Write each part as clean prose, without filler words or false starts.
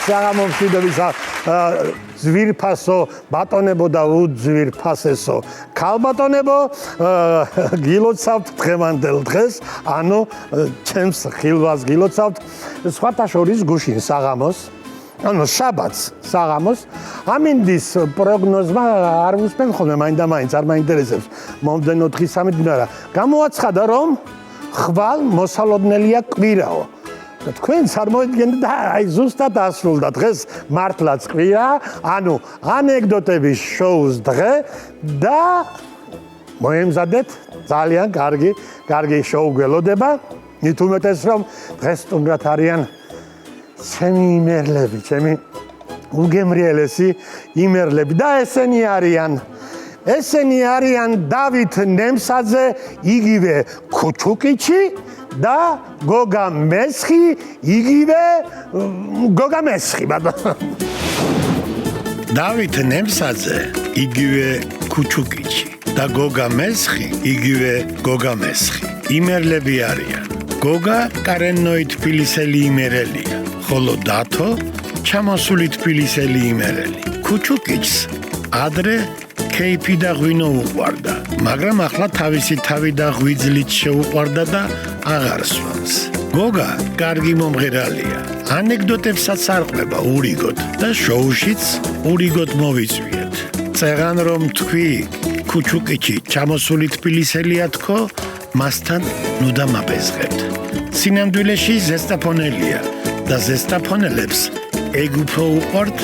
საღამომშვიდობისა ზვირფასო ბატონებო და უძვირფასესო ქალბატონებო გილოცავთ დღევანდელ დღეს ანუ ჩემს ხილვას გილოცავთ სხვათა შორის გუშინ საღამოს ანუ შაბათს საღამოს ამინდის პროგნოზმა არ უსმენ ხოლმე მაინდა-მაინც არ მაინტერესებს მომდენო დღისამით მაგრამ გამოაცხადა რომ ხვალ მოსალოდნელია კვირაო და თქვენს არ მოიდგენთ და აი ზუსტად ასრულდა დღეს მართლაც კვირა ანუ ანეკდოტების შოუს დღე და მოემზადეთ ძალიან კარგი შოუ გველოდება მით უმეტეს რომ დღეს სტუმრად არიან ჩემი იმერლები, ჩემი უგემრიელესი იმერლები და ესენი არიან დავით ნემსაძე, იგივე ქუჩუკიჩი და გოგა მესხი, იგივე გოგა მესხი, ბატონო. დავით ნემსაძე, იგივე ქუჩუკიჩი და გოგა მესხი, იგივე გოგა მესხი. იმერლები არიან. გოგა კარენოი თბილისელი იმერელია. ხოლო დათო ჩამოსული თბილისელი იმერელი. ქუჩუკიჩს ადრე კეიფი და ღვინო უყვარდა, მაგრამ ახლა თავისი თავი და ღვიძლით შეუყვარდა და აღარ სვამს. გოგა კარგი მომღერალია. ანეკდოტებსაც არყვება ურიგოთ და შოუშიც ურიგოთ მოვიწვიეთ. წეღან რომ თქვი ქუჩუკიჩი ჩამოსული თბილისელია თქო, მასთან ნუ დამაბეზღებთ. სინამდვილეში ზესტაფონელია. და ზესტაფონელებს ეგ უფრო უყვართ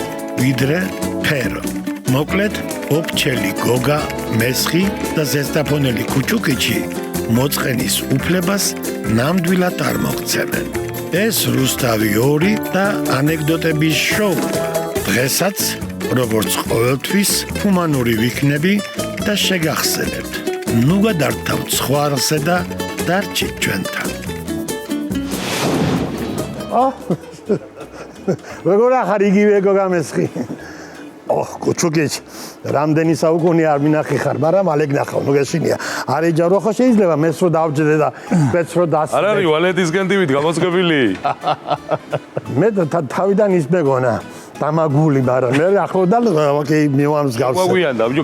ვიდრე ფერო. მოკლედ, ოფჩელი გოგა მესხი და ზესტაფონელი ქუჩუკიჩი მოწყენის უფლებას ნამდვილად არ მოღწევენ. ეს რუსთავი 2 და ანეკდოტების შოუ. დღესაც, როგორც ყოველთვის, ჰუმანური ვიქნები და შეგახსენებთ. ნუ გადართავთ სხვაზე და დარჩით ჩვენთან. როგორ ახარ იგივე გოგა მესხი? ქუჩუკიჩ, რამდენი საუკუნე არ მინახი ხარ, მაგრამ ალეგ ნახავ, ნუ გეშინია. არ ეჯარო ხო შეიძლება მეს რო დავჯდე და მეც რო დასწრე. არ არის ვალეტისგან ტივით გამოწყობილი. მე თავიდან ის მეგონა დამაგული, მაგრამ მე ახლოდან ოკეი მივამსგავს. გვაგვიანდა, ბიჭო,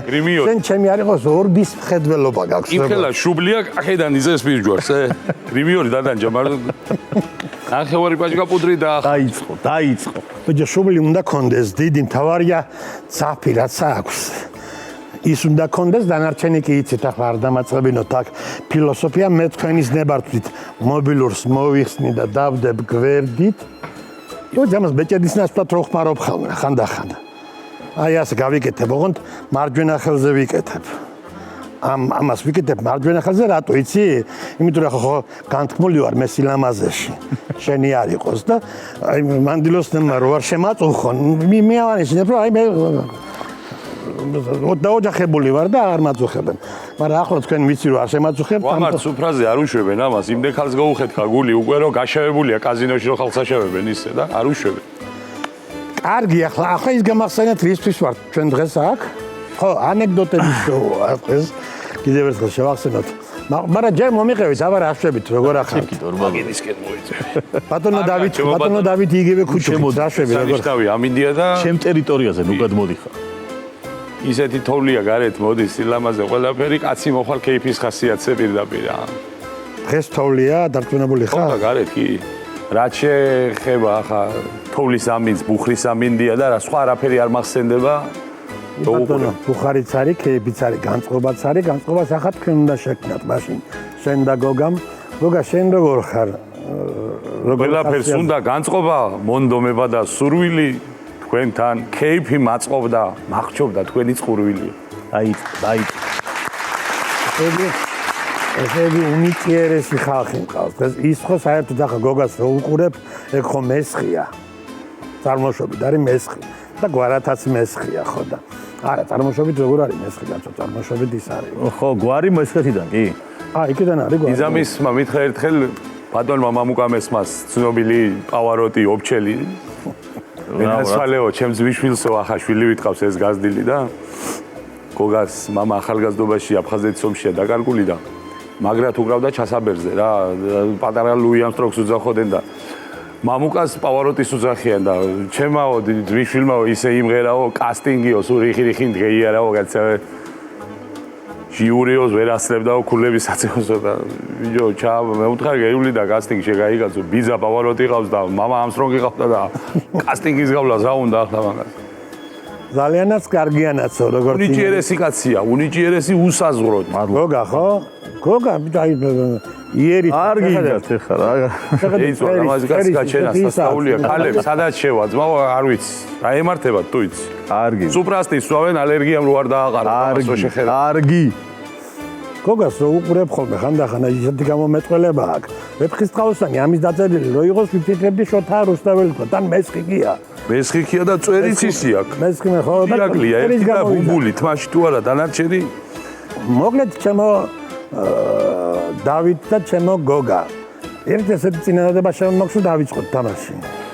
გრიმიო. შენ ჩემი არ იყოს ორბის მხედველობა გაქვს. იქელა შუბლია ახედან იზეს პირჯვარს, გრიმიორი დადანჯა, მაგრამ ნახევარი პაჭკა პუდრი და დაიწყო. ბიჭო, შუბლი უნდა კონდეს, დიდი მთავარია ძაფი რაც აქვს. ის უნდა კონდეს, დანარჩენი კი იცით, ახლა არ დამაწყებინოთ აქ ფილოსოფია, მე თქვენის ნებართვით მობილურს მოვიხსნი და დავდებ გვერდით. ამას ბეჭედის ნაცვლად რო ხმარობ ხოლმე, ხანდახან. აი ასე გავიკეთებ, ოღონდ მარჯვენა ხელზე ვიკეთებ. ამას ვიკეთებ მარჯვენა ხელზე, რატო იცი? იმიტომ რომ ხო განთქმული ვარ მე სილამაზეში. შენი არ იყოს და აი მანდილოს რო არ შემაწუხონ, მე ავანიშნებ რომ აი მე დაოჯახებული ვარ და არ მაწუხებენ. მაგრამ ახლა თქვენ ვიცი რომ არ შემაწუხებთ. ვამართ სუფრაზე არ უშვებენ ამას, იმდენ ხალხს გაუხეთქა გული უკვე რომ გაშევებულია კაზინოში რომ ხალხს აშევებენ ისე და არ უშვებენ. კარგი, ახლა ის გამახსენეთ რისთვის ვარ ჩვენ დღეს აქ? ხო, ანეკდოტების შოუა ეს. კიდევ ერთხელ შევახსენოთ. მაგრამ ჯერ მომიყევით, აბა რა შვებით, როგორ ახალ. მაგინისკენ მოიწევი. ბატონო დავით იგივე ქუჩუკიჩ რა შვები, როგორ ხავი ამინდია და ჩემ ტერიტორიაზე ნუ გადმოდიხარ. ისეთი თოვლია გარეთ მოდის სილამაზე ყველაფერი, კაცი მოხვალ კეიფის ხასიათზე პირდაპირ. დღეს თოვლია, დარწმუნებული ხარ? ხო, გარეთ კი. რაც შეეხება ახლა თოვლის ამინდს, ბუხრის ამინდია და რა სხვა არაფერი არ მახსენდება. ბატონო, ბუხარიც არის, კეიფიც არის, განწყობაც არის, განწყობას ახლა თქვენ უნდა შექმნათ მაშინ. შენ და გოგამ, გოგა შენ როგორ ხარ? ყველაფერს უნდა განწყობა, მონდომება და სურვილი თქვენთან, კეიფი მაწყობდა, მახჩობდა თქვენი წყურვილი. აი. ესეთი უნიკიერესი ხალხი მყავს. ის ხო საერთოდ ახლა გოგას რო უყურებ, ეგ ხო მესხია. წარმოშობით არის მესხი და გვარათაც მესხია ხო და არა, წარმოშობით როგორ არის მესხი კაცო, წარმოშობით ის არის. ხო, გვარი მესხეთიდან კი? იქიდან არის გვარი. იზამის მითხრა ერთხელ ბატონმა მამუკამესმას ცნობილი პავაროტი ოფჩელი. ენასვალეო, ჩემს ვიშვილსო ახლა შვილი ვიტყავს ეს გაზდილი და გოგას მამა ახალგაზრდობაში აფხაზეთის ომშია დაკარგული და მაგრად უკრავდა ჩასაბერზე რა, პატარა ლუი ამსტრონგს უძახოდნენ და მამუკას პავაროტის უძახიან და ჩემაო ძვიშვილმაო ისე იმღერაო კასტინგიო სულ რიხი დღეიარაო გაცა ჟიურიოს ვერ ასლებდაო ქულების საწეოსო და ვიჯო ჩა მე ვუთხარ გეიული და კასტინგში გაიგაცო ბიზა პავაროტი ყავს და მამა ამსტრონგი ყავდა და კასტინგის გავლას რა უნდა ახლა მაგას ძალიანაც კარგიანაცო როგორც უნიჭიერესი კაცია უნიჭიერესი უსაზღროდ გოგა ხო? გოგა აი იერი არ გიგათ ეხლა რა. ეიცვა ამაზე კაცი გაჩენა სასწაულია ქალები სადაც შევა ძმაო არ ვიცი რა ემართება თუ იცი არ გიგათ. სუპრასტის სვავენ ალერგიამ რო არ დააყარა ამასო შეხედა არგი. გოგას რო უყურებ ხოლმე ხანდახან ისეთი გამომეტყველება აქვს ვეფხის წყალოსანი ამის დაწერილი რო იყოს ვიფიქრებდი შოთა რუსთაველი თან მესხი გია მესხიქია და წვერიც ისი აქვს მესხი მე ხო და ირაკლია ერთი და ბუბული თმაში თუ არა დანარჩენი მოკლედ ჩემო დავით და ჩემო გოგა ერთ ესეთი წინადადება შემოგხსოვს დავიწყოთ თამაში